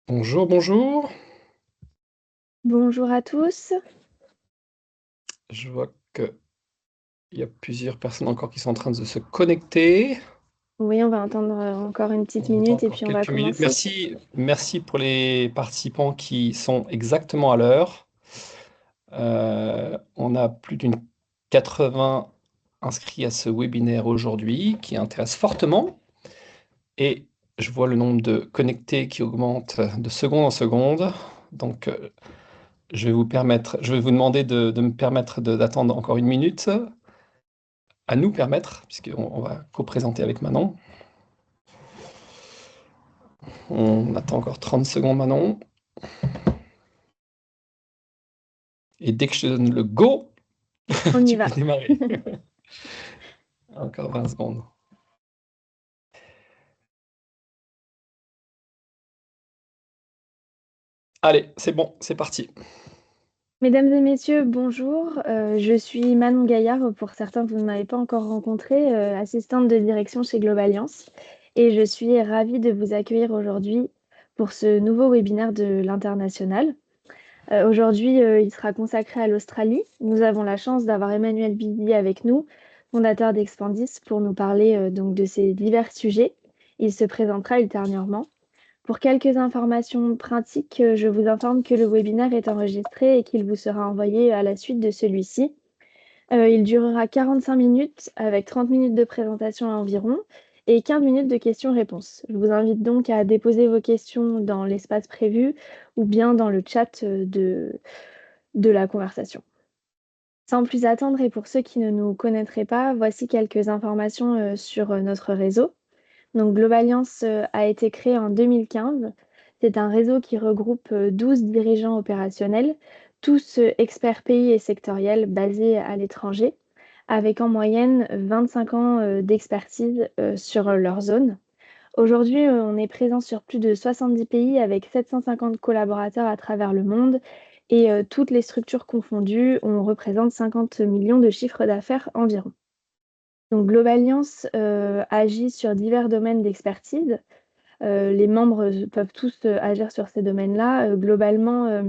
Bonjour, bonjour. Bonjour à tous. Je vois qu'il y a plusieurs personnes encore qui sont en train de se connecter. Oui, on va entendre encore une petite On attend minute et encore puis on va quelques minutes. commencer. Merci pour les participants qui sont exactement à l'heure. On a plus d'une 80 inscrits à ce webinaire aujourd'hui qui intéresse fortement. Et je vois le nombre de connectés qui augmente de seconde en seconde. Donc, je vais vous demander de me permettre d'attendre encore une minute. À nous permettre, puisqu'on va co-présenter avec Manon. On attend encore 30 secondes, Manon. Et dès que je te donne le go, On y tu peux va. démarrer. Encore 20 secondes. Allez, c'est bon, c'est parti. Mesdames et messieurs, bonjour. Je suis Manon Gaillard. Pour certains, vous ne m'avez pas encore rencontrée, assistante de direction chez Globalliance. Et je suis ravie de vous accueillir aujourd'hui pour ce nouveau webinaire de l'International. Aujourd'hui, il sera consacré à l'Australie. Nous avons la chance d'avoir Emmanuel Bibi avec nous, fondateur d'Expandis, pour nous parler donc de ces divers sujets. Il se présentera ultérieurement. Pour quelques informations pratiques, je vous informe que le webinaire est enregistré et qu'il vous sera envoyé à la suite de celui-ci. Il durera 45 minutes avec 30 minutes de présentation environ et 15 minutes de questions-réponses. Je vous invite donc à déposer vos questions dans l'espace prévu ou bien dans le chat de la conversation. Sans plus attendre et pour ceux qui ne nous connaîtraient pas, voici quelques informations sur notre réseau. Donc Globalliance a été créé en 2015. C'est un réseau qui regroupe 12 dirigeants opérationnels, tous experts pays et sectoriels basés à l'étranger, avec en moyenne 25 ans d'expertise sur leur zone. Aujourd'hui, on est présent sur plus de 70 pays avec 750 collaborateurs à travers le monde et toutes les structures confondues, on représente 50 millions de chiffres d'affaires environ. Donc Globalliance agit sur divers domaines d'expertise. Les membres peuvent tous agir sur ces domaines-là. Globalement,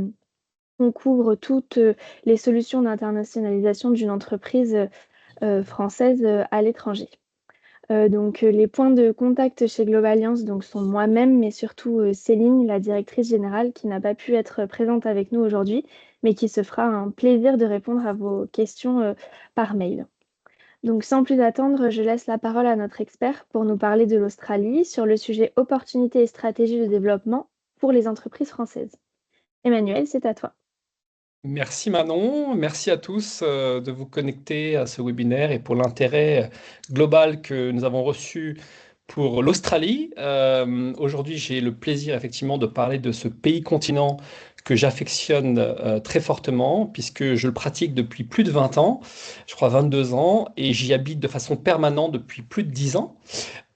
on couvre toutes les solutions d'internationalisation d'une entreprise française à l'étranger. Donc les points de contact chez Globalliance donc, sont moi-même, mais surtout Céline, la directrice générale, qui n'a pas pu être présente avec nous aujourd'hui, mais qui se fera un plaisir de répondre à vos questions par mail. Donc sans plus attendre, je laisse la parole à notre expert pour nous parler de l'Australie sur le sujet opportunités et stratégies de développement pour les entreprises françaises. Emmanuel, c'est à toi. Merci Manon, merci à tous de vous connecter à ce webinaire et pour l'intérêt global que nous avons reçu pour l'Australie. Aujourd'hui, j'ai le plaisir effectivement de parler de ce pays-continent que j'affectionne très fortement puisque je le pratique depuis plus de 20 ans, je crois 22 ans, et j'y habite de façon permanente depuis plus de 10 ans.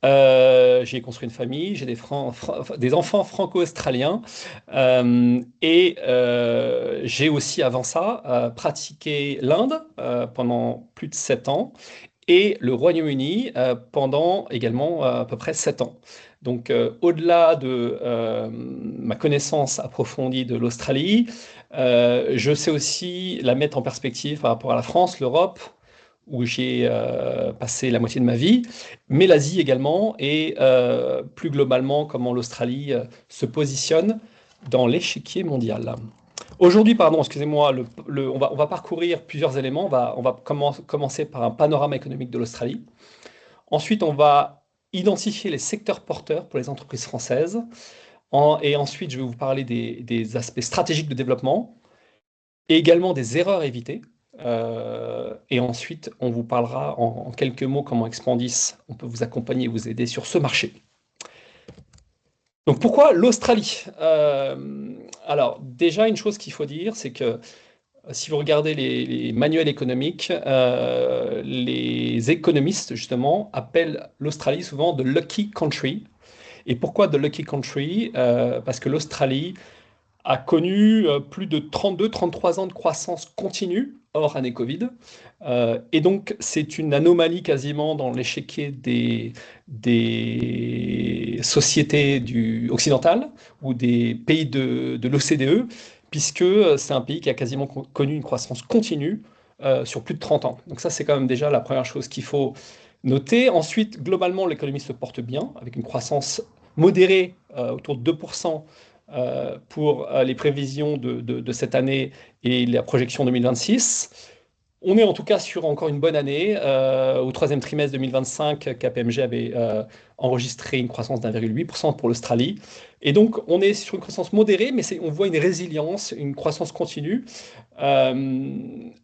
J'ai construit une famille, j'ai des enfants franco-australiens j'ai aussi avant ça pratiqué l'Inde pendant plus de 7 ans et le Royaume-Uni pendant également à peu près 7 ans. Donc au-delà de ma connaissance approfondie de l'Australie, je sais aussi la mettre en perspective par rapport à la France, l'Europe, où j'ai passé la moitié de ma vie, mais l'Asie également, et plus globalement comment l'Australie se positionne dans l'échiquier mondial. Aujourd'hui, pardon, excusez-moi, on va parcourir plusieurs éléments. On va commencer par un panorama économique de l'Australie. Ensuite, on va identifier les secteurs porteurs pour les entreprises françaises. Et ensuite, je vais vous parler des aspects stratégiques de développement et également des erreurs à éviter. Et ensuite, on vous parlera en quelques mots comment Expandis, on peut vous accompagner et vous aider sur ce marché. Donc pourquoi l'Australie? Alors déjà, une chose qu'il faut dire, c'est que si vous regardez les manuels économiques, les économistes justement appellent l'Australie souvent the lucky country. Et pourquoi the lucky country? Parce que l'Australie a connu plus de 32-33 ans de croissance continue, hors année Covid. Et donc, c'est une anomalie quasiment dans l'échiquier des sociétés occidentales ou des pays de l'OCDE, puisque c'est un pays qui a quasiment connu une croissance continue sur plus de 30 ans. Donc ça, c'est quand même déjà la première chose qu'il faut noter. Ensuite, globalement, l'économie se porte bien, avec une croissance modérée autour de 2% pour les prévisions de cette année et la projection 2026. On est en tout cas sur encore une bonne année. Au troisième trimestre 2025, KPMG avait enregistré une croissance d'1,8% pour l'Australie. Et donc, on est sur une croissance modérée, mais on voit une résilience, une croissance continue.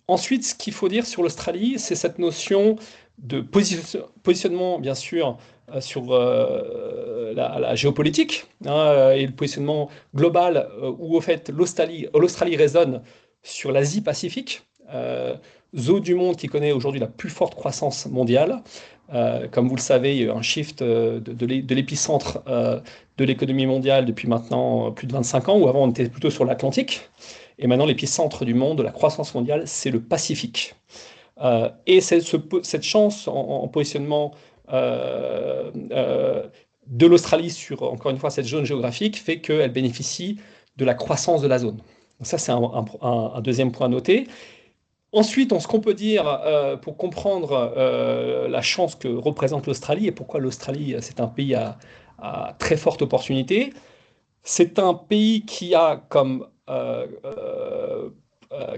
Ensuite, ce qu'il faut dire sur l'Australie, c'est cette notion de positionnement, bien sûr, sur la géopolitique et le positionnement global, où au fait l'Australie résonne sur l'Asie-Pacifique, zone du monde qui connaît aujourd'hui la plus forte croissance mondiale. Comme vous le savez, il y a eu un shift de l'épicentre de l'économie mondiale depuis maintenant plus de 25 ans, où avant on était plutôt sur l'Atlantique. Et maintenant, l'épicentre du monde, de la croissance mondiale, c'est le Pacifique. Et cette chance en positionnement de l'Australie sur, encore une fois, cette zone géographique fait qu'elle bénéficie de la croissance de la zone. Donc ça, c'est un deuxième point à noter. Ensuite, ce qu'on peut dire pour comprendre la chance que représente l'Australie et pourquoi l'Australie, c'est un pays à très forte opportunité, c'est un pays qui a comme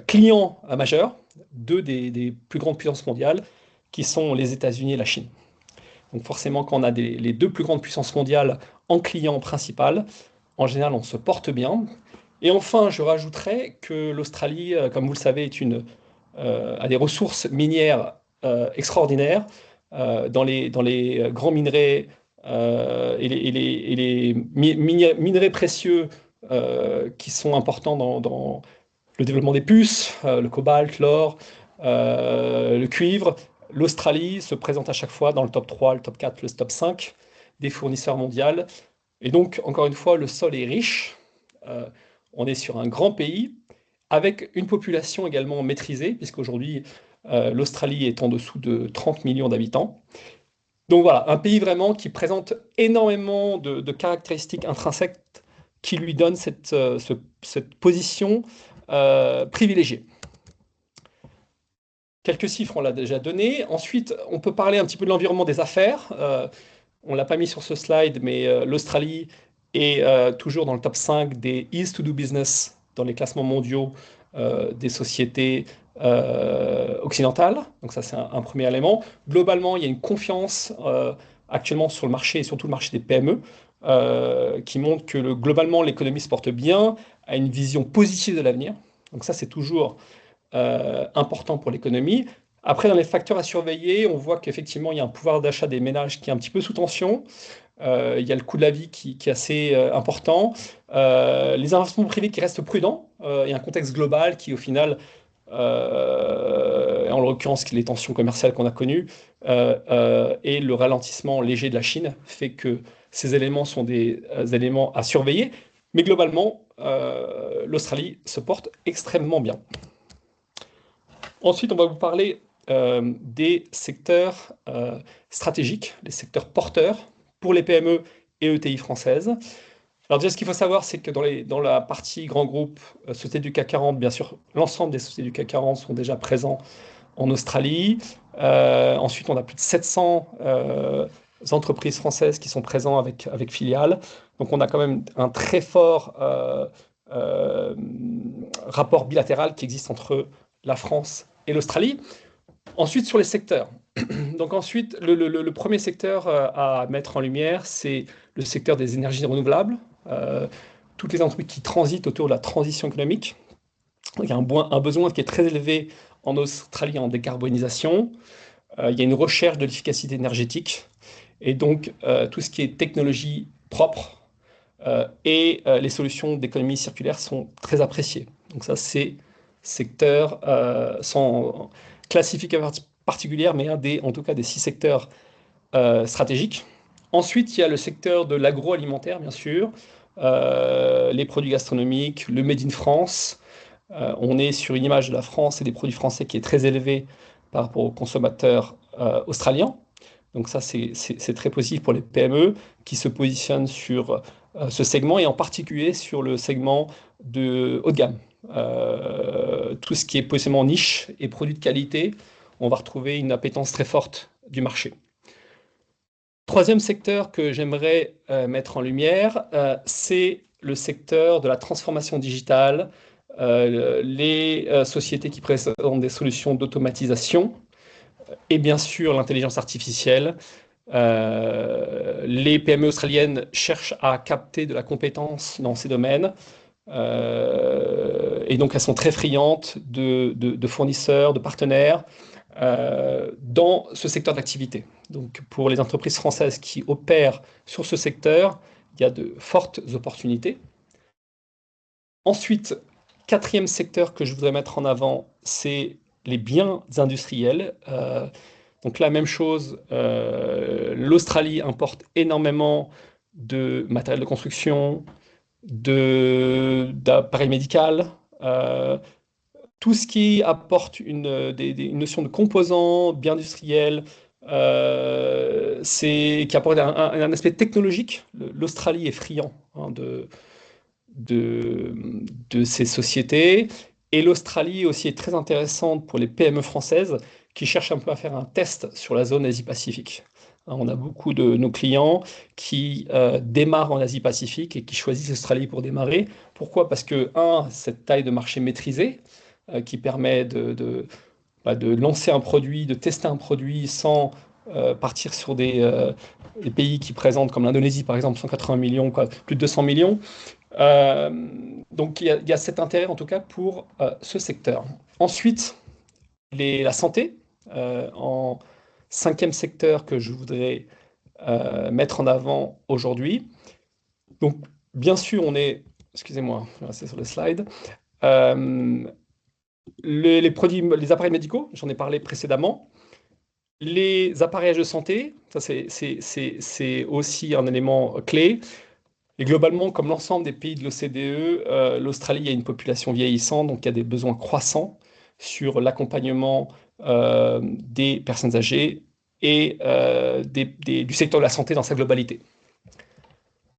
clients majeurs deux des plus grandes puissances mondiales, qui sont les États-Unis et la Chine. Donc forcément, quand on a les deux plus grandes puissances mondiales en client principal, en général, on se porte bien. Et enfin, je rajouterais que l'Australie, comme vous le savez, a des ressources minières extraordinaires dans les grands minerais et les minerais précieux qui sont importants dans le développement des puces, le cobalt, l'or, le cuivre. L'Australie se présente à chaque fois dans le top 3, le top 4, le top 5 des fournisseurs mondiaux. Et donc, encore une fois, le sol est riche. Euh, on est sur un grand pays avec une population également maîtrisée, puisqu'aujourd'hui, l'Australie est en dessous de 30 millions d'habitants. Donc voilà, un pays vraiment qui présente énormément de caractéristiques intrinsèques qui lui donnent cette position privilégiée. Quelques chiffres, on l'a déjà donné. Ensuite, on peut parler un petit peu de l'environnement des affaires. On ne l'a pas mis sur ce slide, mais l'Australie est toujours dans le top 5 des Ease to Do Business dans les classements mondiaux des sociétés occidentales. Donc ça, c'est un premier élément. Globalement, il y a une confiance actuellement sur le marché, et surtout le marché des PME, qui montre que globalement, l'économie se porte bien, a une vision positive de l'avenir. Donc ça, c'est toujours important pour l'économie. Après, dans les facteurs à surveiller, on voit qu'effectivement, il y a un pouvoir d'achat des ménages qui est un petit peu sous tension. Il y a le coût de la vie qui est assez important. Les investissements privés qui restent prudents. Il y a un contexte global qui, au final, en l'occurrence, les tensions commerciales qu'on a connues et le ralentissement léger de la Chine fait que ces éléments sont des éléments à surveiller. Mais globalement, l'Australie se porte extrêmement bien. Ensuite, on va vous parler des secteurs stratégiques, les secteurs porteurs pour les PME et ETI françaises. Alors déjà, ce qu'il faut savoir, c'est que dans la partie grand groupe, sociétés du CAC 40, bien sûr, l'ensemble des sociétés du CAC 40 sont déjà présents en Australie. Ensuite, on a plus de 700 entreprises françaises qui sont présentes avec filiales. Donc, on a quand même un très fort rapport bilatéral qui existe entre la France et l'Australie. Ensuite, sur les secteurs. Donc ensuite, le premier secteur à mettre en lumière, c'est le secteur des énergies renouvelables. Toutes les entreprises qui transitent autour de la transition économique. Il y a un besoin qui est très élevé en Australie en décarbonisation. Il y a une recherche de l'efficacité énergétique. Et donc, tout ce qui est technologie propre et les solutions d'économie circulaire sont très appréciées. Donc ça, c'est secteur sans classification particulière, mais en tout cas des 6 secteurs stratégiques. Ensuite, il y a le secteur de l'agroalimentaire, bien sûr, les produits gastronomiques, le Made in France. On est sur une image de la France et des produits français qui est très élevée par rapport aux consommateurs australiens. Donc ça, c'est très positif pour les PME qui se positionnent sur ce segment et en particulier sur le segment de haut de gamme. Tout ce qui est positionnement niche et produits de qualité, on va retrouver une appétence très forte du marché. Troisième secteur que j'aimerais mettre en lumière, c'est le secteur de la transformation digitale, les sociétés qui présentent des solutions d'automatisation et bien sûr l'intelligence artificielle. Les PME australiennes cherchent à capter de la compétence dans ces domaines. Et donc elles sont très friandes de fournisseurs, de partenaires dans ce secteur d'activité. Donc pour les entreprises françaises qui opèrent sur ce secteur, il y a de fortes opportunités. Ensuite, quatrième secteur que je voudrais mettre en avant, c'est les biens industriels. Donc la même chose, l'Australie importe énormément de matériel de construction, d'appareils médicaux, tout ce qui apporte une notion de composants, biens industriels, qui apporte un aspect technologique. L'Australie est friand hein, de ces sociétés. Et l'Australie aussi est très intéressante pour les PME françaises qui cherchent un peu à faire un test sur la zone Asie-Pacifique. On a beaucoup de nos clients qui démarrent en Asie-Pacifique et qui choisissent l'Australie pour démarrer. Pourquoi? Parce que, cette taille de marché maîtrisée qui permet de lancer un produit, de tester un produit sans partir sur des pays qui présentent, comme l'Indonésie par exemple, 180 millions, plus de 200 millions. Euh, donc il y a cet intérêt en tout cas pour ce secteur. Ensuite, la santé, en cinquième secteur que je voudrais mettre en avant aujourd'hui. Donc bien sûr, excusez-moi, je vais rester sur le slide. Euh, les produits, les appareils médicaux, j'en ai parlé précédemment. Les appareillages de santé, ça c'est aussi un élément clé. Et globalement, comme l'ensemble des pays de l'OCDE, l'Australie a une population vieillissante, donc il y a des besoins croissants sur l'accompagnement des personnes âgées et du secteur de la santé dans sa globalité.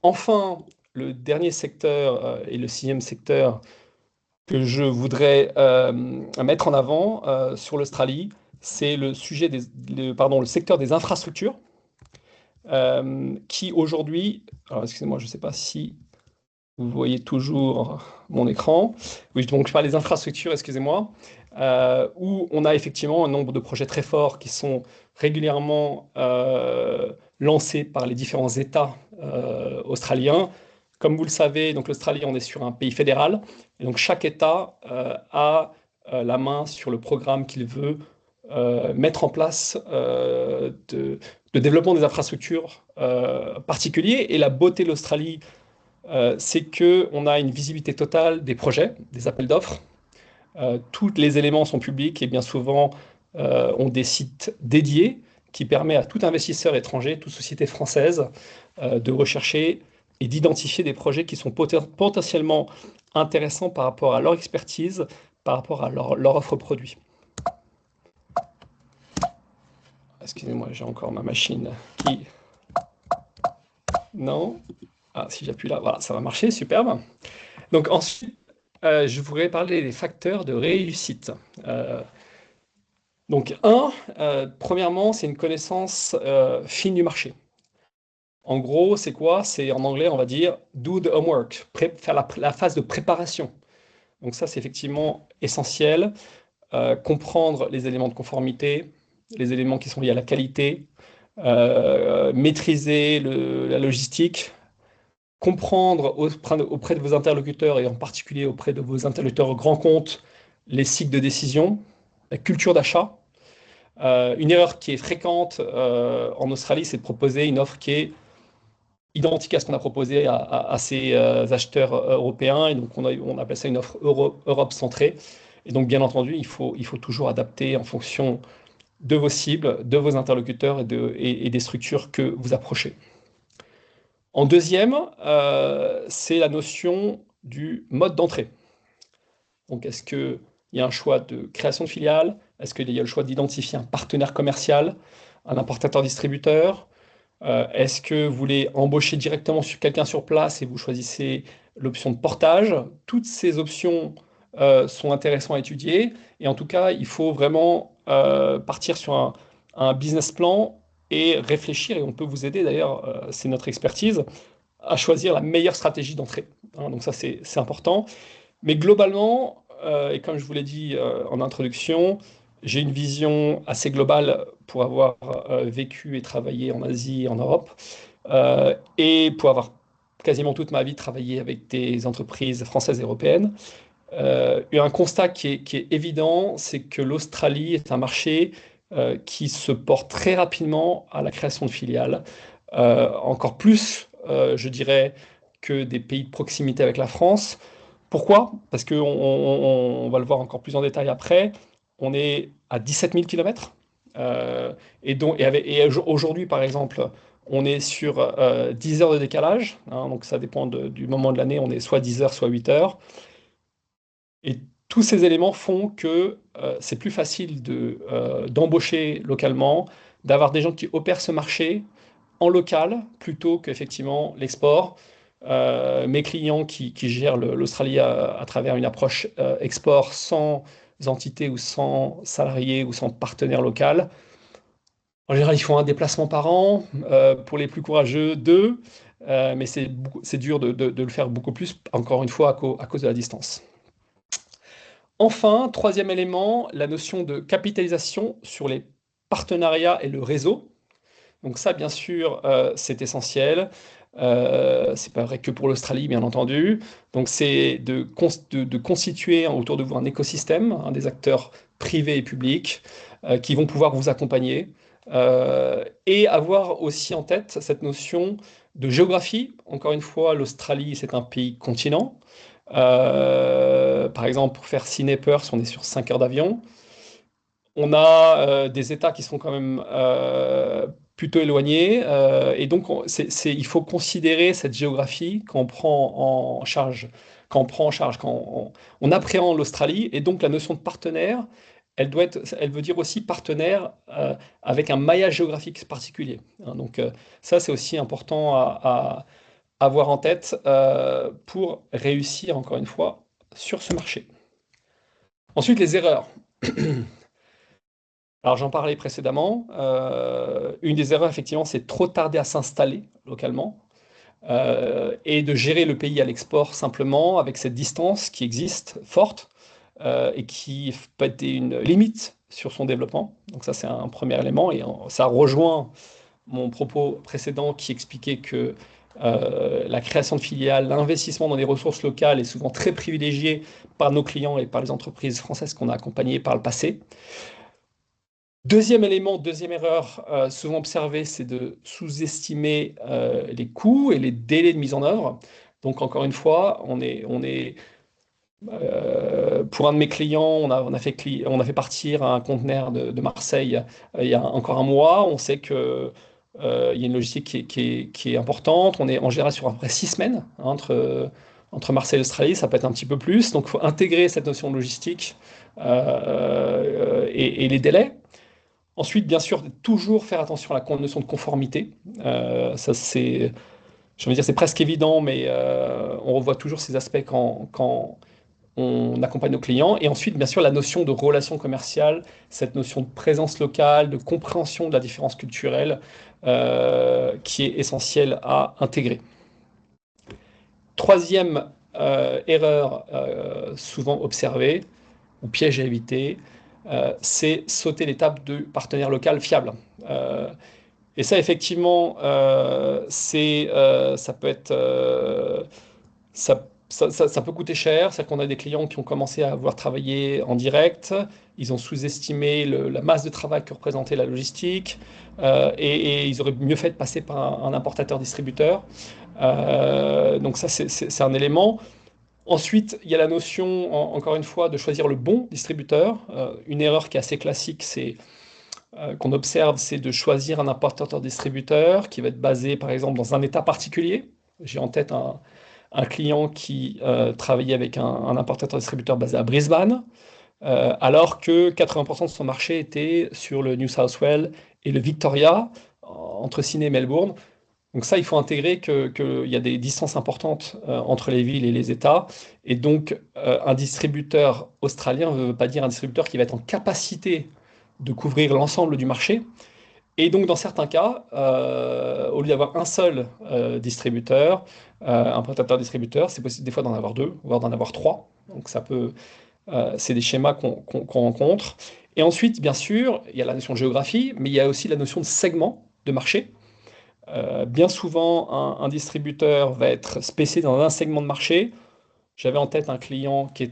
Enfin, le dernier secteur et le sixième secteur que je voudrais mettre en avant sur l'Australie, c'est le secteur des infrastructures qui aujourd'hui, alors excusez-moi, je ne sais pas si vous voyez toujours mon écran. Oui, donc je parle des infrastructures, excusez-moi, où on a effectivement un nombre de projets très forts qui sont régulièrement lancés par les différents États australiens. Comme vous le savez, donc l'Australie, on est sur un pays fédéral, et donc chaque État a la main sur le programme qu'il veut mettre en place de développement des infrastructures particuliers. Et la beauté de l'Australie, c'est qu'on a une visibilité totale des projets, des appels d'offres. Tous les éléments sont publics et bien souvent ont des sites dédiés qui permettent à tout investisseur étranger, toute société française, de rechercher et d'identifier des projets qui sont potentiellement intéressants par rapport à leur expertise, par rapport à leur offre produit. Excusez-moi, j'ai encore ma machine qui... Non. Ah, si j'appuie là, voilà, ça va marcher, superbe. Donc ensuite, je voudrais parler des facteurs de réussite. Donc premièrement, c'est une connaissance fine du marché. En gros, c'est quoi? C'est en anglais, on va dire do the homework, faire la phase de préparation. Donc ça, c'est effectivement essentiel. Comprendre les éléments de conformité, les éléments qui sont liés à la qualité, maîtriser la logistique, comprendre auprès de vos interlocuteurs et en particulier auprès de vos interlocuteurs grands comptes les cycles de décision, la culture d'achat. Une erreur qui est fréquente en Australie, c'est de proposer une offre qui est identique à ce qu'on a proposé à ces acheteurs européens. Et donc, on appelle ça une offre Europe centrée. Et donc, bien entendu, il faut toujours adapter en fonction de vos cibles, de vos interlocuteurs et des structures que vous approchez. En deuxième, c'est la notion du mode d'entrée. Donc, est-ce qu'il y a un choix de création de filiale? Est-ce qu'il y a le choix d'identifier un partenaire commercial, un importateur-distributeur? Est-ce que vous voulez embaucher directement sur quelqu'un sur place et vous choisissez l'option de portage? Toutes ces options sont intéressantes à étudier. Et en tout cas, il faut vraiment partir sur un business plan et réfléchir. Et on peut vous aider, d'ailleurs, c'est notre expertise, à choisir la meilleure stratégie d'entrée. Hein, donc ça, c'est important. Mais globalement, et comme je vous l'ai dit en introduction, j'ai une vision assez globale pour avoir vécu et travaillé en Asie et en Europe, et pour avoir quasiment toute ma vie travaillé avec des entreprises françaises et européennes. Et un constat qui est évident, c'est que l'Australie est un marché qui se porte très rapidement à la création de filiales, encore plus, je dirais, que des pays de proximité avec la France. Pourquoi? Parce qu'on va le voir encore plus en détail après, on est à 17 000 km. Et aujourd'hui, par exemple, on est sur 10 heures de décalage, hein, donc ça dépend du moment de l'année, on est soit 10 heures, soit 8 heures. Et tous ces éléments font que c'est plus facile d'embaucher localement, d'avoir des gens qui opèrent ce marché en local plutôt qu'effectivement l'export. Mes clients qui gèrent l'Australie à travers une approche export sans entité ou sans salarié ou sans partenaire local, en général, ils font un déplacement par an, pour les plus courageux, deux, mais c'est dur de le faire beaucoup plus, encore une fois, à cause de la distance. Enfin, troisième élément, la notion de capitalisation sur les partenariats et le réseau. Donc ça, bien sûr, c'est essentiel. C'est pas vrai que pour l'Australie, bien entendu. Donc c'est de constituer autour de vous un écosystème, hein, des acteurs privés et publics qui vont pouvoir vous accompagner et avoir aussi en tête cette notion de géographie. Encore une fois, l'Australie, c'est un pays continent. Par exemple, pour faire Sinépers, on est sur 5 heures d'avion. On a des États qui sont quand même plutôt éloignés, et donc il faut considérer cette géographie quand on prend en charge, quand on appréhende l'Australie, et donc la notion de partenaire, elle veut dire aussi partenaire avec un maillage géographique particulier. Hein. Donc ça, c'est aussi important à avoir en tête pour réussir, encore une fois, sur ce marché. Ensuite, les erreurs. Alors j'en parlais précédemment. Une des erreurs, effectivement, c'est trop tarder à s'installer localement et de gérer le pays à l'export simplement avec cette distance qui existe forte et qui peut être une limite sur son développement. Donc ça, c'est un premier élément et ça rejoint mon propos précédent qui expliquait que la création de filiales, l'investissement dans des ressources locales est souvent très privilégié par nos clients et par les entreprises françaises qu'on a accompagnées par le passé. Deuxième élément, deuxième erreur souvent observée, c'est de sous-estimer les coûts et les délais de mise en œuvre. Donc encore une fois, pour un de mes clients, on a fait partir un conteneur de Marseille il y a encore un mois. On sait que il y a une logistique qui est importante. On est en général sur à peu près 6 semaines, hein, entre Marseille et l'Australie. Ça peut être un petit peu plus. Donc il faut intégrer cette notion de logistique et les délais. Ensuite, bien sûr, toujours faire attention à la notion de conformité. Ça, je veux dire, c'est presque évident, mais on revoit toujours ces aspects quand on accompagne nos clients. Et ensuite, bien sûr, la notion de relation commerciale, cette notion de présence locale, de compréhension de la différence culturelle, qui est essentielle à intégrer. Troisième erreur souvent observée, ou piège à éviter, c'est sauter l'étape de partenaire local fiable. Et ça, effectivement, ça peut être, ça peut coûter cher. C'est-à-dire qu'on a des clients qui ont commencé à avoir travaillé en direct, ils ont sous-estimé la masse de travail que représentait la logistique, et ils auraient mieux fait de passer par un importateur-distributeur. Donc ça, c'est un élément. Ensuite, il y a la notion, encore une fois, de choisir le bon distributeur. Une erreur qui est assez classique, c'est qu'on observe, c'est de choisir un importateur-distributeur qui va être basé, par exemple, dans un État particulier. J'ai en tête un client qui travaillait avec un importateur-distributeur basé à Brisbane, alors que 80% de son marché était sur le New South Wales et le Victoria, entre Sydney et Melbourne. Donc ça, il faut intégrer qu'il y a des distances importantes entre les villes et les États. Et donc, un distributeur australien ne veut pas dire un distributeur qui va être en capacité de couvrir l'ensemble du marché. Et donc, dans certains cas, au lieu d'avoir un seul distributeur, importateur-distributeur, c'est possible des fois d'en avoir deux, voire d'en avoir trois. Donc, c'est des schémas qu'on rencontre. Et ensuite, bien sûr, il y a la notion de géographie, mais il y a aussi la notion de segment de marché. Bien souvent, un distributeur va être spécialisé dans un segment de marché. J'avais en tête un client qui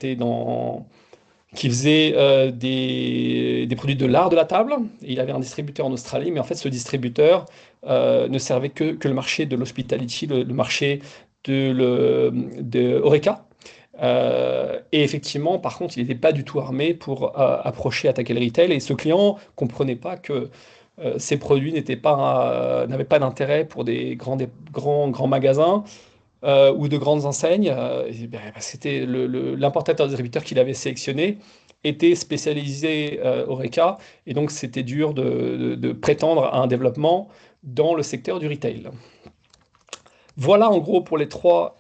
faisait des produits de l'art de la table. Et il avait un distributeur en Australie, mais en fait, ce distributeur ne servait que le marché de l'hospitality, le marché de Horeca. Et effectivement, par contre, il n'était pas du tout armé pour approcher, attaquer le retail. Et ce client comprenait pas que ces produits n'avaient pas d'intérêt pour des grands magasins ou de grandes enseignes. Et ben, c'était l'importateur-distributeur qu'il avait sélectionné était spécialisé Horeca, et donc c'était dur de prétendre à un développement dans le secteur du retail. Voilà en gros pour les trois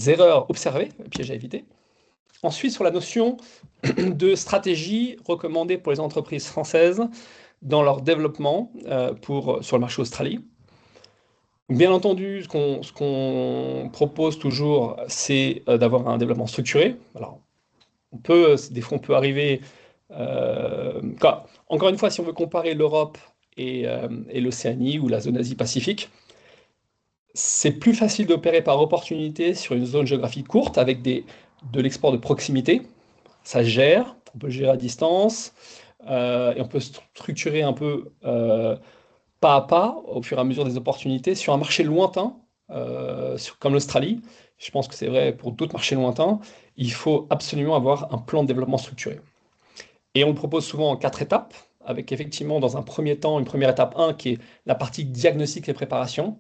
erreurs observées, pièges à éviter. Ensuite, sur la notion de stratégie recommandée pour les entreprises françaises dans leur développement sur le marché Australie. Bien entendu, ce qu'on propose toujours, c'est d'avoir un développement structuré. Alors, des fois, on peut arriver. Encore une fois, si on veut comparer l'Europe et l'Océanie ou la zone Asie-Pacifique, c'est plus facile d'opérer par opportunité sur une zone géographique courte avec de l'export de proximité. Ça se gère, on peut le gérer à distance et on peut structurer un peu pas à pas au fur et à mesure des opportunités sur un marché lointain comme l'Australie. Je pense que c'est vrai pour d'autres marchés lointains. Il faut absolument avoir un plan de développement structuré. Et on le propose souvent en 4 étapes, avec effectivement dans un premier temps, une première étape 1 qui est la partie diagnostic et préparation,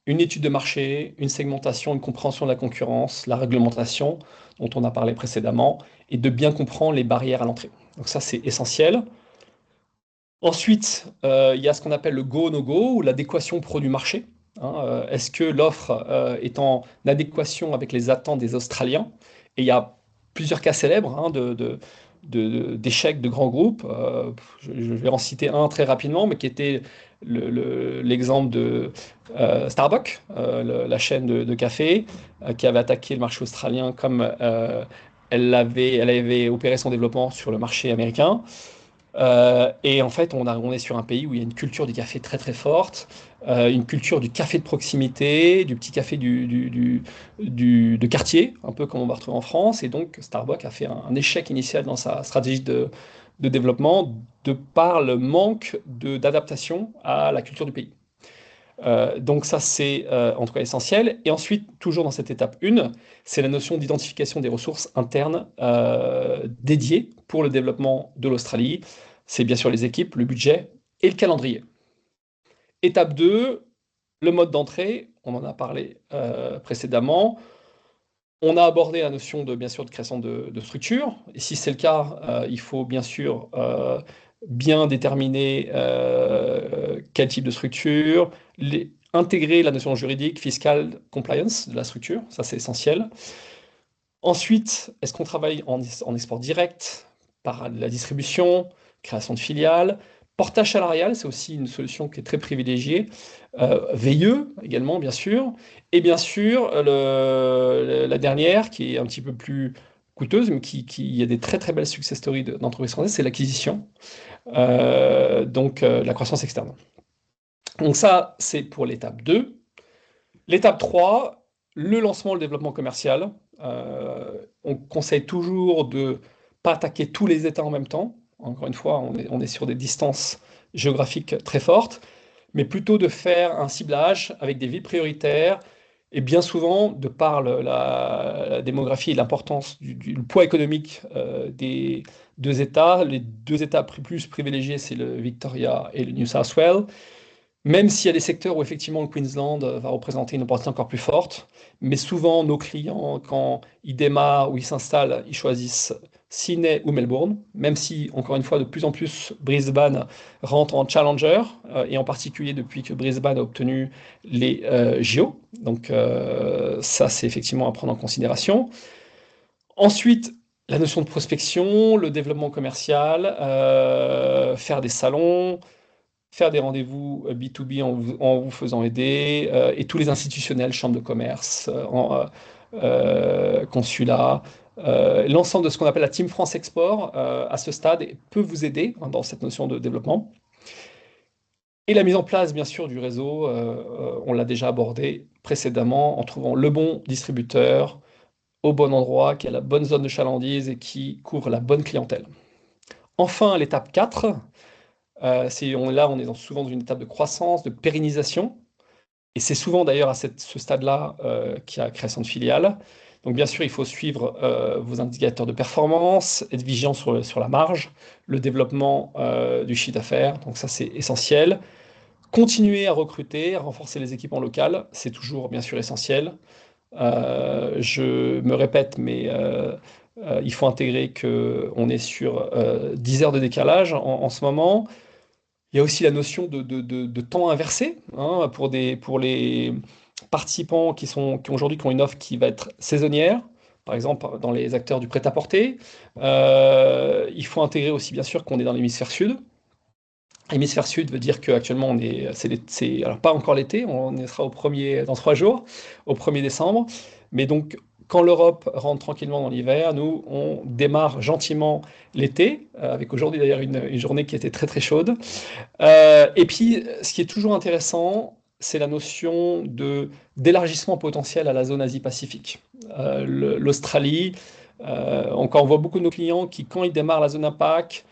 une étude de marché, une segmentation, une compréhension de la concurrence, la réglementation dont on a parlé précédemment, et de bien comprendre les barrières à l'entrée. Donc ça, c'est essentiel. Ensuite, il y a ce qu'on appelle le go, no go, ou l'adéquation produit-marché. Hein, est-ce que l'offre est en adéquation avec les attentes des Australiens? Et il y a plusieurs cas célèbres hein, d'échecs de grands groupes. Je vais en citer un très rapidement, mais qui était l'exemple de Starbucks, la chaîne de café, qui avait attaqué le marché australien comme elle avait opéré son développement sur le marché américain. Et en fait, on est sur un pays où il y a une culture du café très très forte, une culture du café de proximité, du petit café de quartier, un peu comme on va retrouver en France. Et donc, Starbucks a fait un échec initial dans sa stratégie de développement de par le manque d'adaptation à la culture du pays. Donc ça, c'est en tout cas essentiel. Et ensuite, toujours dans cette étape 1, c'est la notion d'identification des ressources internes dédiées pour le développement de l'Australie. C'est bien sûr les équipes, le budget et le calendrier. Étape 2, le mode d'entrée, on en a parlé précédemment. On a abordé la notion bien sûr, de création de structure. Et si c'est le cas, il faut bien sûr bien déterminer quel type de structure, intégrer la notion juridique, fiscale, compliance de la structure, ça c'est essentiel. Ensuite, est-ce qu'on travaille en export direct, par la distribution, création de filiales, portage salarial, c'est aussi une solution qui est très privilégiée, VIE également, bien sûr, et bien sûr, la dernière, qui est un petit peu plus coûteuse, mais il y a des très très belles success stories d'entreprises françaises, c'est l'acquisition, donc la croissance externe. Donc ça, c'est pour l'étape 2. L'étape 3, le lancement, le développement commercial. On conseille toujours de ne pas attaquer tous les États en même temps. Encore une fois, on est sur des distances géographiques très fortes, mais plutôt de faire un ciblage avec des villes prioritaires. Et bien souvent, de par la démographie et l'importance du poids économique 2 États. Les 2 États plus privilégiés, c'est le Victoria et le New South Wales. Même s'il y a des secteurs où effectivement le Queensland va représenter une opportunité encore plus forte, mais souvent nos clients, quand ils démarrent ou ils s'installent, ils choisissent Sydney ou Melbourne, même si, encore une fois, de plus en plus, Brisbane rentre en challenger, et en particulier depuis que Brisbane a obtenu les JO. Donc ça, c'est effectivement à prendre en considération. Ensuite, la notion de prospection, le développement commercial, faire des salons, faire des rendez-vous B2B en vous faisant aider, et tous les institutionnels, chambres de commerce, consulats, l'ensemble de ce qu'on appelle la Team France Export à ce stade peut vous aider hein, dans cette notion de développement. Et la mise en place, bien sûr, du réseau, on l'a déjà abordé précédemment, en trouvant le bon distributeur au bon endroit, qui a la bonne zone de chalandise et qui couvre la bonne clientèle. Enfin, l'étape 4, là, on est souvent dans une étape de croissance, de pérennisation, et c'est souvent d'ailleurs à ce stade-là qu'il y a création de filiales. Donc bien sûr, il faut suivre vos indicateurs de performance, être vigilant sur la marge, le développement du chiffre d'affaires, donc ça c'est essentiel. Continuer à recruter, à renforcer les équipements locales, c'est toujours bien sûr essentiel. Je me répète, mais il faut intégrer qu'on est sur 10 heures de décalage en ce moment. Il y a aussi la notion de temps inversé hein, pour les participants qui ont aujourd'hui qui ont une offre qui va être saisonnière, par exemple dans les acteurs du prêt-à-porter. Il faut intégrer aussi bien sûr qu'on est dans l'hémisphère sud. Hémisphère sud veut dire qu'actuellement alors pas encore l'été, on y sera dans 3 jours, au 1er décembre. Mais donc quand l'Europe rentre tranquillement dans l'hiver, nous on démarre gentiment l'été, avec aujourd'hui d'ailleurs une journée qui était très très chaude. Et puis, ce qui est toujours intéressant, c'est la notion d'élargissement potentiel à la zone Asie-Pacifique. L'Australie, encore on voit beaucoup de nos clients qui, quand ils démarrent la zone APAC,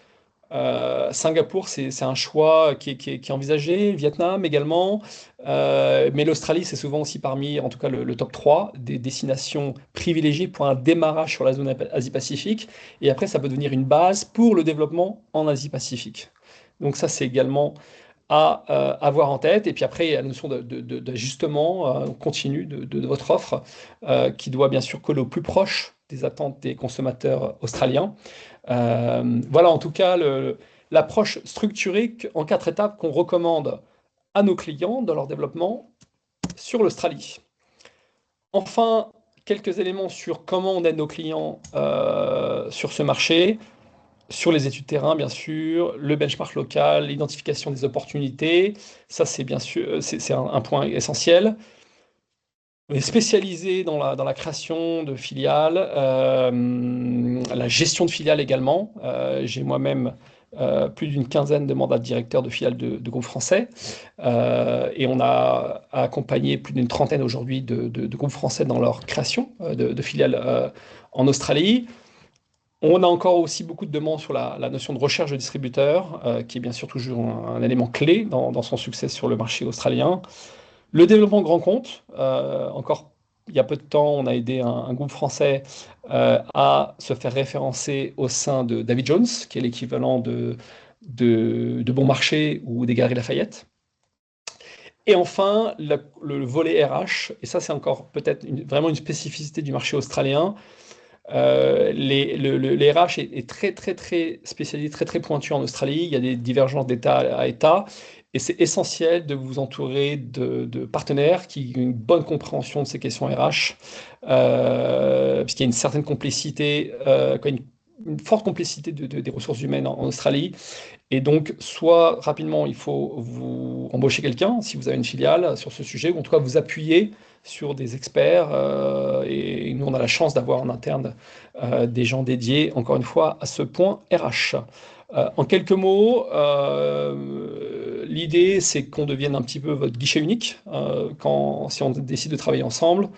Singapour, c'est un choix qui est envisagé, Vietnam également, mais l'Australie, c'est souvent aussi parmi, en tout cas le top 3 des destinations privilégiées pour un démarrage sur la zone Asie-Pacifique, et après ça peut devenir une base pour le développement en Asie-Pacifique. Donc ça, c'est également à avoir en tête. Et puis après, il y a la notion d'ajustement continu de votre offre, qui doit bien sûr coller au plus proche des attentes des consommateurs australiens. Voilà en tout cas l'approche structurée en 4 étapes qu'on recommande à nos clients dans leur développement sur l'Australie. Enfin, quelques éléments sur comment on aide nos clients sur ce marché, sur les études terrain, bien sûr, le benchmark local, l'identification des opportunités, ça c'est bien sûr c'est un point essentiel. On est spécialisé dans la création de filiales, la gestion de filiales également. J'ai moi-même plus d'une quinzaine de mandats de directeur de filiales de groupes français. Et on a accompagné plus d'une trentaine aujourd'hui de groupes français dans leur création de filiales en Australie. On a encore aussi beaucoup de demandes sur la notion de recherche de distributeurs, qui est bien sûr toujours un élément clé dans son succès sur le marché australien. Le développement grand compte, encore il y a peu de temps, on a aidé un groupe français à se faire référencer au sein de David Jones, qui est l'équivalent de Bon Marché ou des Galeries Lafayette. Et enfin, le volet RH, et ça c'est encore peut-être vraiment une spécificité du marché australien. Les RH est très très très spécialisé, très très pointu en Australie. Il y a des divergences d'État à État. Et c'est essentiel de vous entourer de partenaires qui ont une bonne compréhension de ces questions RH, puisqu'il y a une certaine complicité, une forte complicité des ressources humaines en Australie. Et donc, soit rapidement, il faut vous embaucher quelqu'un, si vous avez une filiale sur ce sujet, ou en tout cas vous appuyer sur des experts. Et nous, on a la chance d'avoir en interne des gens dédiés, encore une fois, à ce point RH. En quelques mots, l'idée, c'est qu'on devienne un petit peu votre guichet unique si on décide de travailler ensemble.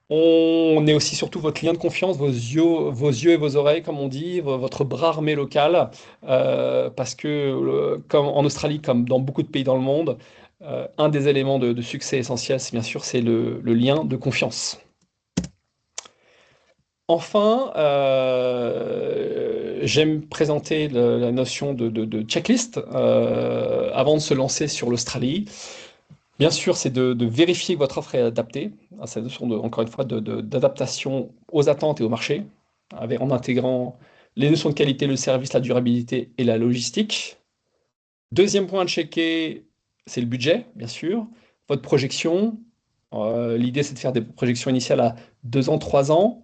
On est aussi surtout votre lien de confiance, vos yeux et vos oreilles, comme on dit, votre bras armé local, parce que comme en Australie, comme dans beaucoup de pays dans le monde, un des éléments de succès essentiels, c'est bien sûr, c'est le lien de confiance. Enfin, j'aime présenter la notion de checklist avant de se lancer sur l'Australie. Bien sûr, c'est de vérifier que votre offre est adaptée, à cette notion encore une fois d'adaptation aux attentes et au marché, en intégrant les notions de qualité, le service, la durabilité et la logistique. Deuxième point à checker, c'est le budget, bien sûr, votre projection. L'idée, c'est de faire des projections initiales à 2 ans, 3 ans.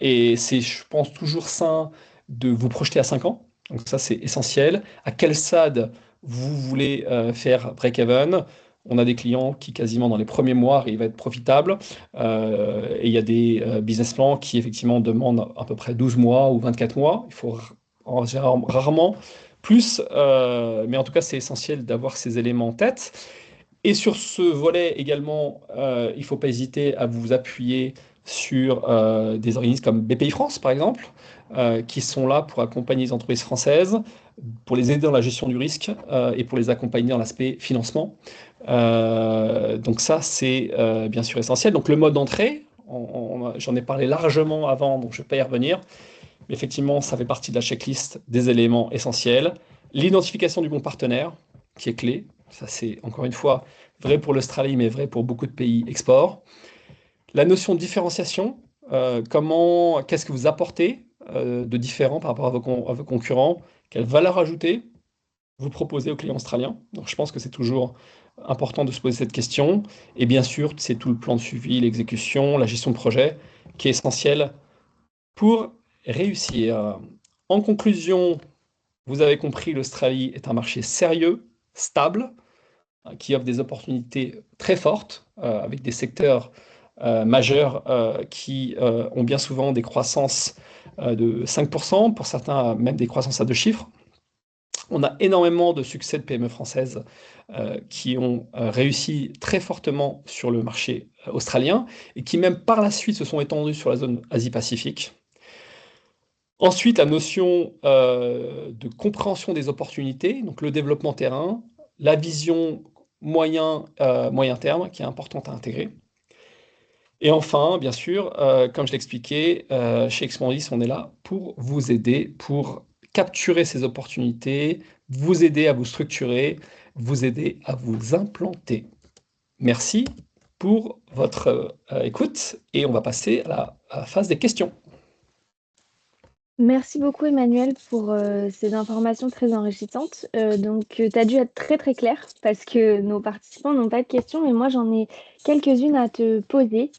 Et c'est, je pense, toujours sain de vous projeter à 5 ans. Donc ça, c'est essentiel. À quel stade vous voulez faire break-even? On a des clients qui, quasiment dans les premiers mois, arrivent à être profitables. Et il y a des business plans qui, effectivement, demandent à peu près 12 mois ou 24 mois. Il faut rarement plus. Mais en tout cas, c'est essentiel d'avoir ces éléments en tête. Et sur ce volet également, il ne faut pas hésiter à vous appuyer sur des organismes comme BPI France, par exemple, qui sont là pour accompagner les entreprises françaises, pour les aider dans la gestion du risque et pour les accompagner dans l'aspect financement. Donc ça, c'est bien sûr essentiel. Donc le mode d'entrée, j'en ai parlé largement avant, donc je ne vais pas y revenir. Mais effectivement, ça fait partie de la checklist des éléments essentiels. L'identification du bon partenaire, qui est clé. Ça, c'est encore une fois vrai pour l'Australie, mais vrai pour beaucoup de pays export. La notion de différenciation, qu'est-ce que vous apportez de différent par rapport à vos concurrents? Quelle valeur ajoutée vous proposez aux clients australiens? Donc, je pense que c'est toujours important de se poser cette question. Et bien sûr, c'est tout le plan de suivi, l'exécution, la gestion de projet qui est essentiel pour réussir. En conclusion, vous avez compris, l'Australie est un marché sérieux, stable, qui offre des opportunités très fortes, avec des secteurs majeurs qui ont bien souvent des croissances de 5%, pour certains même des croissances à 2 chiffres. On a énormément de succès de PME françaises qui ont réussi très fortement sur le marché australien et qui même par la suite se sont étendues sur la zone Asie-Pacifique. Ensuite, la notion de compréhension des opportunités, donc le développement terrain, la vision moyen terme qui est importante à intégrer. Et enfin, bien sûr, comme je l'expliquais, chez Expandis, on est là pour vous aider, pour capturer ces opportunités, vous aider à vous structurer, vous aider à vous implanter. Merci pour votre écoute et on va passer à la phase des questions. Merci beaucoup Emmanuel pour ces informations très enrichissantes. Tu as dû être très très clair parce que nos participants n'ont pas de questions et moi j'en ai quelques-unes à te poser.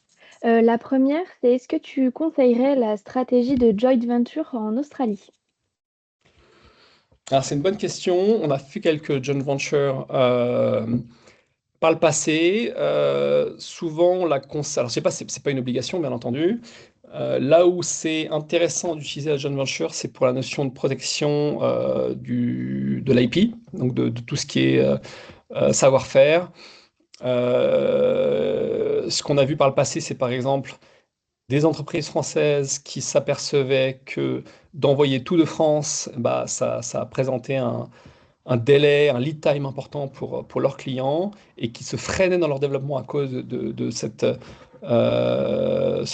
La première, c'est est-ce que tu conseillerais la stratégie de joint venture en Australie? Alors c'est une bonne question. On a fait quelques joint ventures par le passé. Souvent, alors je sais pas, c'est pas une obligation, bien entendu. Là où c'est intéressant d'utiliser la joint venture, c'est pour la notion de protection de l'IP, donc de tout ce qui est savoir-faire. Ce qu'on a vu par le passé, c'est par exemple des entreprises françaises qui s'apercevaient que d'envoyer tout de France, bah, ça présentait un délai, un lead time important pour leurs clients et qui se freinaient dans leur développement à cause de ce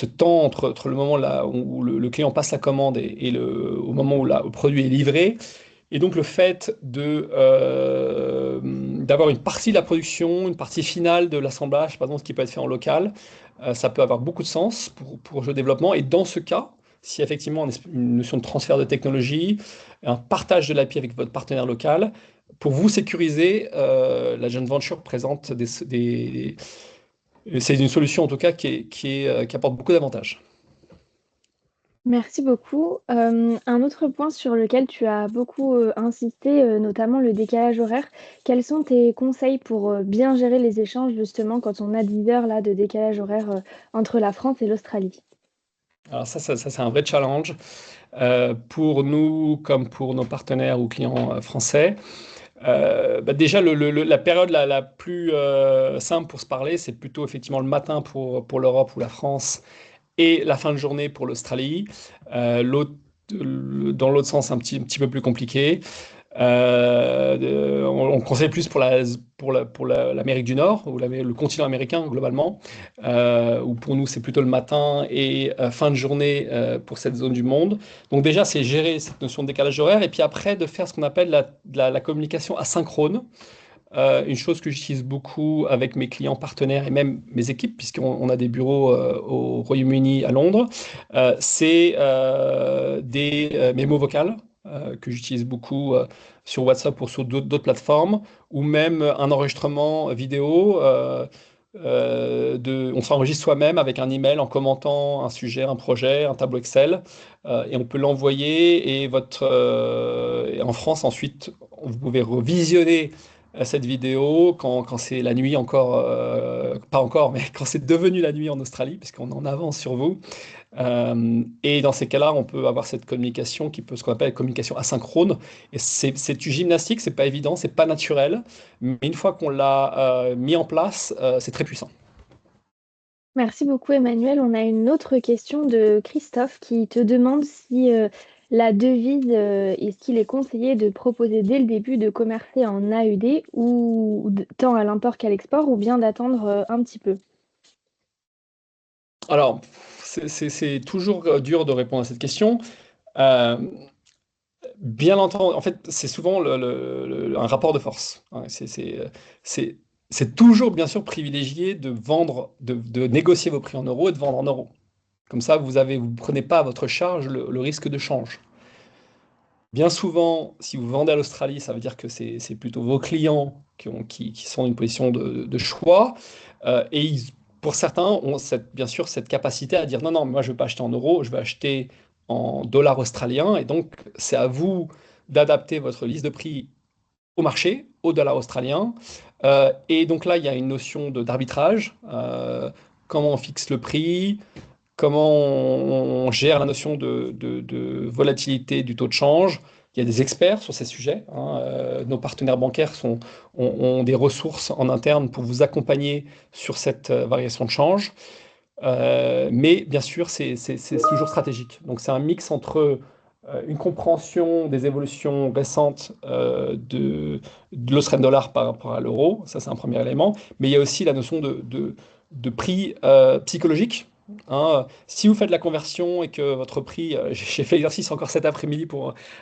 temps entre le moment là, où le client passe la commande au moment où le produit est livré. Et donc le fait d'avoir une partie de la production, une partie finale de l'assemblage, par exemple, ce qui peut être fait en local, ça peut avoir beaucoup de sens pour le développement. Et dans ce cas, si effectivement une notion de transfert de technologie, un partage de l'API avec votre partenaire local, pour vous sécuriser, la joint venture présente c'est une solution en tout cas qui apporte beaucoup d'avantages. Merci beaucoup. Un autre point sur lequel tu as beaucoup insisté, notamment le décalage horaire. Quels sont tes conseils pour bien gérer les échanges justement quand on a 10 heures là, de décalage horaire entre la France et l'Australie? Alors ça, c'est un vrai challenge pour nous comme pour nos partenaires ou clients français. Déjà, la période la plus simple pour se parler, c'est plutôt effectivement le matin pour l'Europe ou la France et la fin de journée pour l'Australie. Dans l'autre sens, un petit peu plus compliqué. On conseille plus l'Amérique du Nord, ou le continent américain globalement, où pour nous c'est plutôt le matin et fin de journée pour cette zone du monde. Donc déjà c'est gérer cette notion de décalage horaire, et puis après de faire ce qu'on appelle la communication asynchrone. Une chose que j'utilise beaucoup avec mes clients partenaires et même mes équipes, puisqu'on a des bureaux au Royaume-Uni, à Londres, c'est des mémos vocales que j'utilise beaucoup sur WhatsApp ou sur d'autres plateformes, ou même un enregistrement vidéo. On s'enregistre soi-même avec un email en commentant un sujet, un projet, un tableau Excel, et on peut l'envoyer. Et en France, ensuite, vous pouvez revisionner cette vidéo quand c'est la nuit encore, pas encore, mais quand c'est devenu la nuit en Australie, puisqu'on en avance sur vous. Et dans ces cas-là, on peut avoir cette communication qui peut, ce qu'on appelle la communication asynchrone. Et c'est une gymnastique, c'est pas évident, c'est pas naturel, mais une fois qu'on l'a mis en place, c'est très puissant. Merci beaucoup, Emmanuel. On a une autre question de Christophe qui te demande si la devise, est-ce qu'il est conseillé de proposer dès le début de commercer en AED ou tant à l'import qu'à l'export ou bien d'attendre un petit peu? Alors, c'est toujours dur de répondre à cette question. Euh, Bien entendu, en fait, c'est souvent un rapport de force, hein. C'est- c'est toujours, bien sûr, privilégié de vendre, de négocier vos prix en euros et de vendre en euros. Comme ça, vous prenez pas à votre charge le risque de change. Bien souvent, si vous vendez à l'Australie, ça veut dire que c'est plutôt vos clients qui sont dans une position de choix. Et pour certains, ont bien sûr cette capacité à dire non, non, moi je ne veux pas acheter en euros, je veux acheter en dollars australiens. Et donc, c'est à vous d'adapter votre liste de prix au marché, au dollar australien. Et donc là, il y a une notion d'arbitrage. Comment on fixe le prix? Comment on gère la notion de volatilité du taux de change? Il y a des experts sur ces sujets, hein. Nos partenaires bancaires ont des ressources en interne pour vous accompagner sur cette variation de change. Mais bien sûr, c'est toujours stratégique. Donc c'est un mix entre une compréhension des évolutions récentes de l'Australian dollar par rapport à l'euro, ça c'est un premier élément, mais il y a aussi la notion de prix psychologique, hein. Si vous faites la conversion et que votre prix, j'ai fait l'exercice encore cet après-midi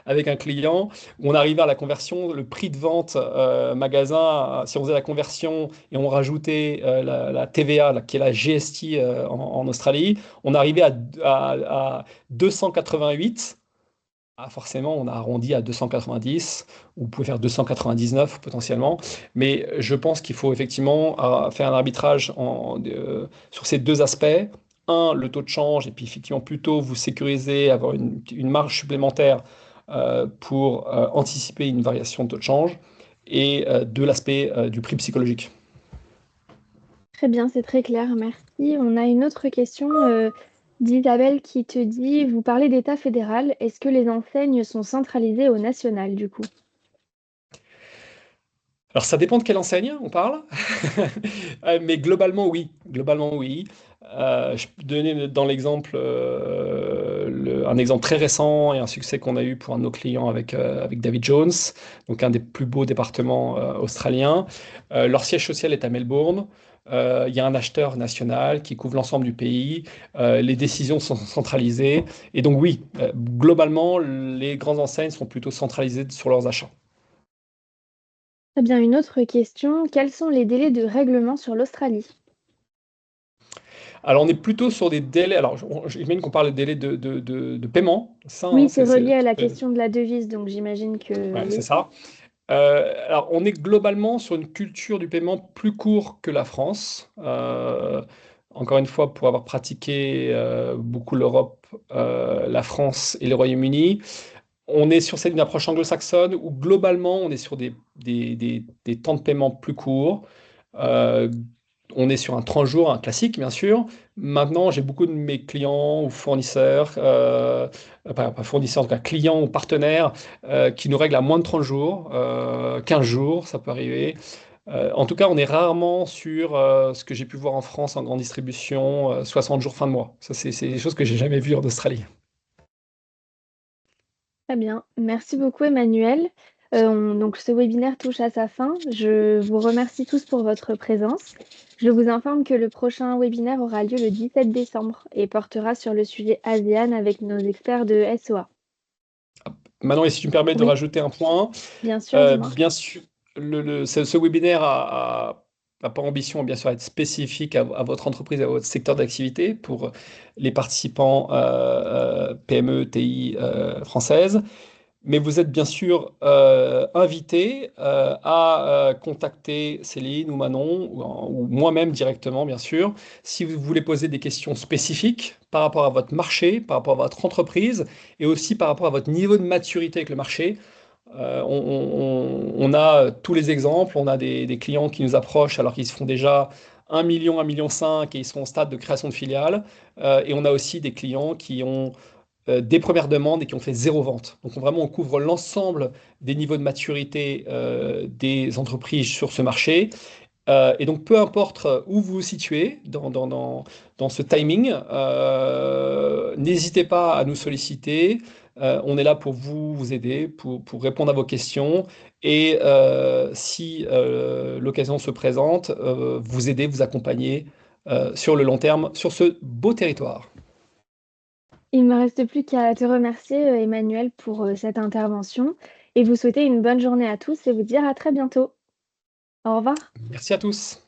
avec un client, où on arrivait à la conversion, le prix de vente magasin, si on faisait la conversion et on rajoutait la TVA, qui est la GST en Australie, on arrivait à 288. Ah, forcément, on a arrondi à 290, ou vous pouvez faire 299 potentiellement, mais je pense qu'il faut effectivement faire un arbitrage sur ces deux aspects. Un, le taux de change, et puis effectivement plutôt vous sécuriser, avoir une marge supplémentaire pour anticiper une variation de taux de change, et de l'aspect du prix psychologique. Très bien, c'est très clair, merci. On a une autre question d'Isabelle qui te dit, vous parlez d'État fédéral, est-ce que les enseignes sont centralisées au national du coup? Alors ça dépend de quelle enseigne on parle. Mais globalement oui, globalement oui. Je peux donner dans l'exemple un exemple très récent et un succès qu'on a eu pour un de nos clients avec David Jones, donc un des plus beaux départements australiens. Leur siège social est à Melbourne. Il y a un acheteur national qui couvre l'ensemble du pays. Les décisions sont centralisées. Et donc oui, globalement, les grandes enseignes sont plutôt centralisées sur leurs achats. Très bien, une autre question, quels sont les délais de règlement sur l'Australie? Alors, on est plutôt sur des délais. Alors, j'imagine qu'on parle de délais de paiement. C'est ça, Oui, hein, c'est relié à la question de la devise, donc j'imagine que ouais, c'est oui. ça. Alors, on est globalement sur une culture du paiement plus court que la France. Encore une fois, pour avoir pratiqué beaucoup l'Europe, la France et le Royaume-Uni, on est sur une approche anglo-saxonne où globalement, on est sur des temps de paiement plus courts. Euh, on est sur un 30 jours, un classique, bien sûr. Maintenant, j'ai beaucoup de mes clients ou fournisseurs, pas fournisseurs, en tout cas clients ou partenaires, qui nous règlent à moins de 30 jours, 15 jours, ça peut arriver. En tout cas, on est rarement sur ce que j'ai pu voir en France en grande distribution, 60 jours fin de mois. Ça, c'est des choses que j'ai jamais vues en Australie. Très bien, merci beaucoup Emmanuel. Donc ce webinaire touche à sa fin. Je vous remercie tous pour votre présence. Je vous informe que le prochain webinaire aura lieu le 17 décembre et portera sur le sujet ASEAN avec nos experts de SOA. Manon, et si tu me permets de Oui, rajouter un point, bien sûr, dis-moi. bien sûr, ce webinaire a pas ambition, bien sûr, à être spécifique à votre entreprise, à votre secteur d'activité pour les participants PME, TI françaises. Mais vous êtes bien sûr invité à contacter Céline ou Manon ou moi-même directement, bien sûr, si vous voulez poser des questions spécifiques par rapport à votre marché, par rapport à votre entreprise et aussi par rapport à votre niveau de maturité avec le marché. On a tous les exemples, on a des clients qui nous approchent alors qu'ils se font déjà 1 million, 1,5 million et ils sont au stade de création de filiales. Et on a aussi des clients qui ont des premières demandes et qui ont fait zéro vente. Donc vraiment, on couvre l'ensemble des niveaux de maturité des entreprises sur ce marché. Et donc, peu importe où vous vous situez dans ce timing, n'hésitez pas à nous solliciter. On est là pour vous aider, pour répondre à vos questions. Et si l'occasion se présente, vous aider, vous accompagner sur le long terme sur ce beau territoire. Il ne me reste plus qu'à te remercier, Emmanuel, pour cette intervention et vous souhaiter une bonne journée à tous et vous dire à très bientôt. Au revoir. Merci à tous.